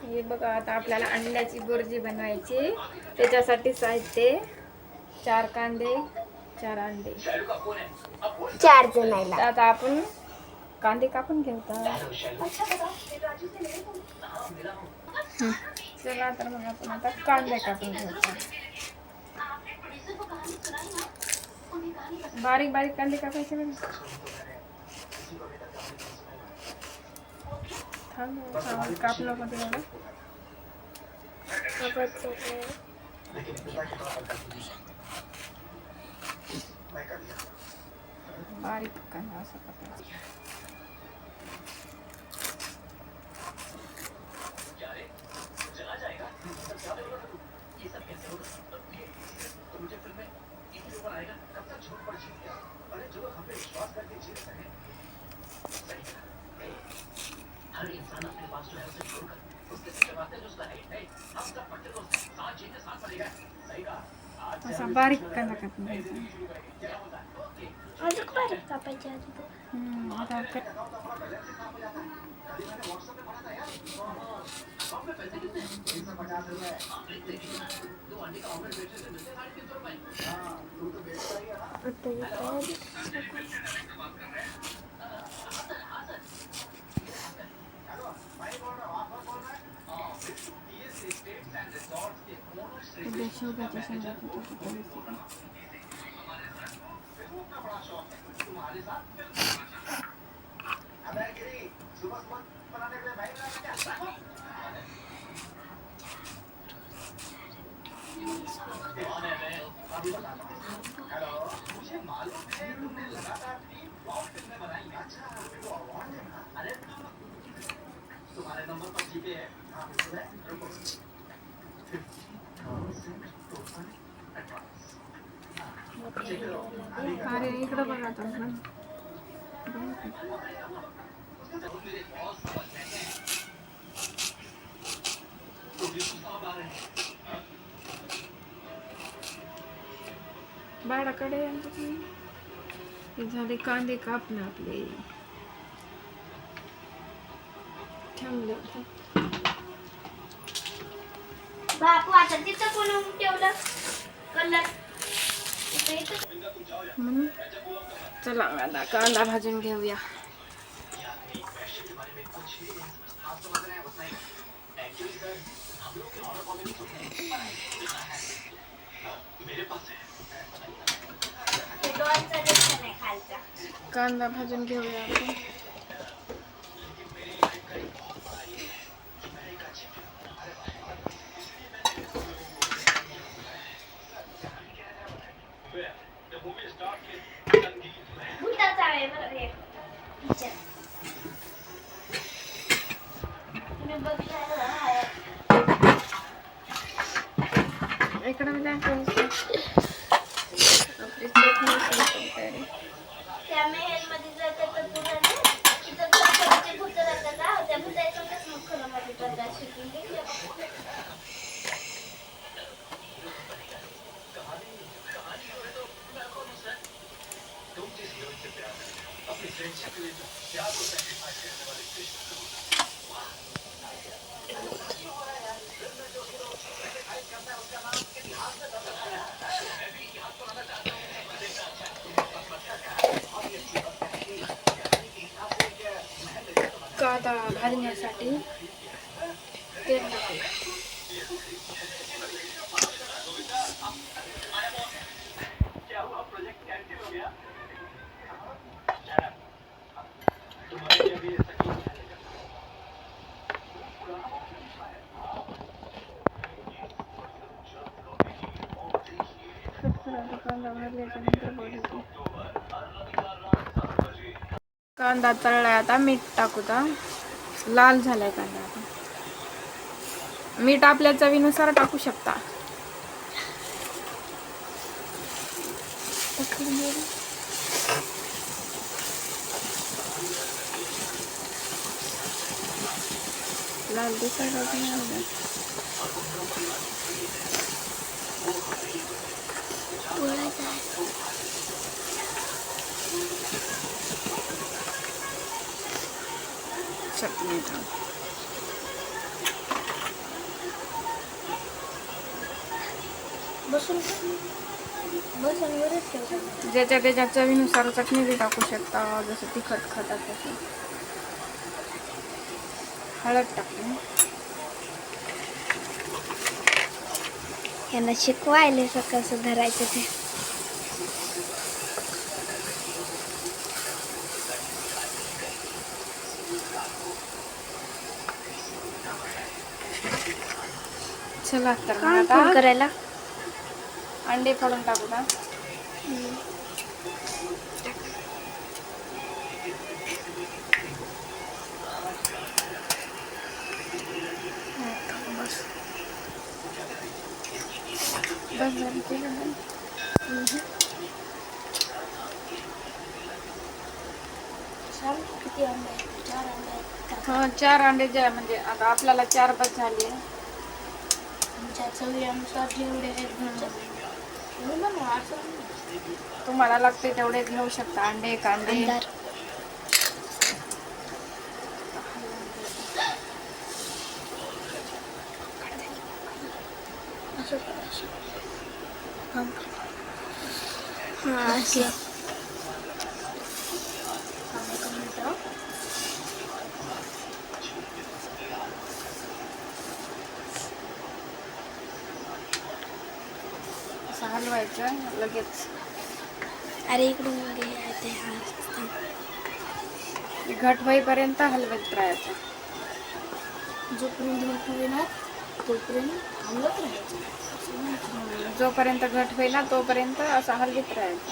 हे बघा, आता आपल्याला अंड्याची बुर्जी बनवायची. त्याच्यासाठी साहित्य 4 कांदे, 4 अंडे, 4 जणांना. आता आपण कांदे कापून घेऊया. चला तर मग आपण आता कांदे कापून घेऊया. बारीक बारीक कांदे कापायचे बघा. कापलं मध्ये एवढं बारीक कांदा असं कापायचं. असा बारीक कांदा कापून घ्यायचा. अजून बारीक कापायचे आता शेवगाच्या शेंगा अरे इकडं बघा आता बाळाकडे झाले कांदे कापणं आपले ठेवले. बापू आता तिथं कोण ठेवलं कलर म्हणून चला आता कांदा भाजून घेऊया. कांदा भाजून घेऊया आपण. इकडे मी आपली त्या मेहलमध्ये जातात तर तुला तिथं छोटे भूत राहतात ना, त्या भूताचं मग खरं मध्ये करतात शिकून घे. कांदा भाजण्यासाठी तेल टाकूया. कांदा भाजल्याच्या नंतर कांदा तळलाय. आता मीठ टाकूता. लाल झालाय कांदा. आता मीठ आपल्या चवीनुसार टाकू शकता. लाल दिसायला चटणी टाक. बसून वरच ठेवतो. ज्याच्या त्याच्या चवीनुसार चटणी बी टाकू शकता, जसं तिखट खातात तसं. हळद टाकली. यांना शिकवायले कसं धरायचं ते. चला तर मग काय आता फोड करायला? अंडे फोडून टाकू का? बस झालं ते झालं. किती अंडे आहेत? 4 अंडे आहेत. हा 4 अंडे ज्या म्हणजे आता आपल्याला 4 बस झाली. आमच्या चवीनुसार जेवढे आहेत तुम्हाला लागते तेवढे घेऊ शकता अंडे कांदे. अंदार. हां असं. असं हलवायचं लगेच. अरे इकडून मागे ते हा घट होईपर्यंत हलवत राहायचं. जोपर्यंत घट होईना तोपर्यंत हलवत राहायचं. जोपर्यंत घट होईल ना तोपर्यंत असं हलवीत राहायचं.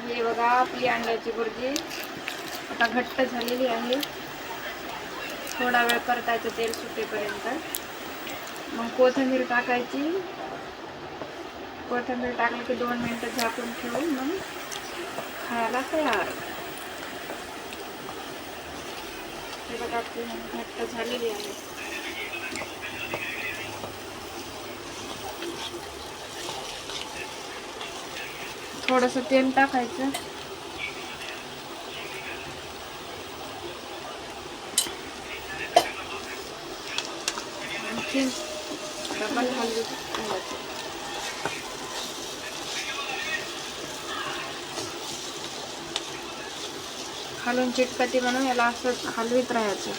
हे बघा आपली अंड्याची भुर्जी आता घट्ट झालेली आहे. थोडा वेळ परतायचं तेल सुटेपर्यंत. मग कोथिंबीर टाकायची. कोथिंबीर टाकली की 2 मिनिटं झाकून ठेवून मग खायला तयार. हे बघा आपली घट्ट झालेली आहे. थोडंसं तेल टाकायचं. आणखी डबल हलवून घ्यायचं. खालून चिटकती म्हणून याला असं हलवीत राहायचं.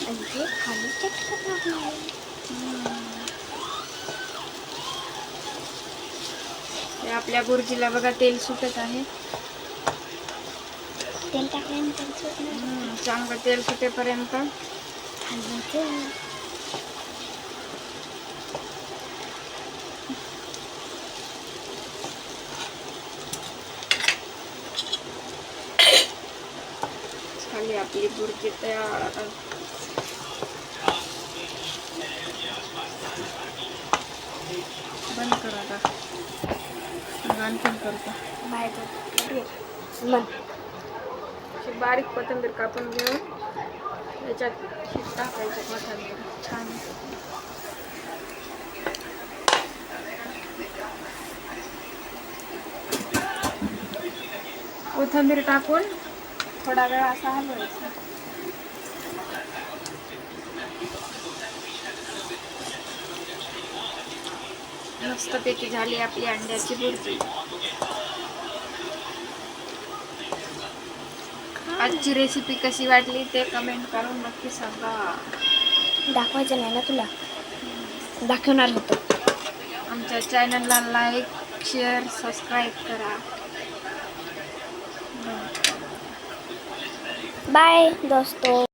म्हणजे खाली चिटकत नाही. हे आपल्या भुर्जीला बघा तेल सुटत आहे. तेल टाकल्यानंतर चांगलं तेल सुटेपर्यंत हलवायचं. झाली आपली भुर्जी तयार. बंद करा आता. आणखीन करतो. अशी बारीक कोथिंबीर कापून घेऊन त्याच्यात टाकायचं कोथिंबीर. छान कोथिंबीर टाकून थोडा वेळ असा हलवायचा. मस्तपैकी झाली आपली अंड्याची भुर्जी. आजची रेसिपी कशी वाटली ते कमेंट करून नक्की सांगा. दाखवायचं नाही ना तुला, दाखवणार होतं. आमच्या चॅनलला लाईक शेअर सबस्क्राईब करा. बाय दोस्तों.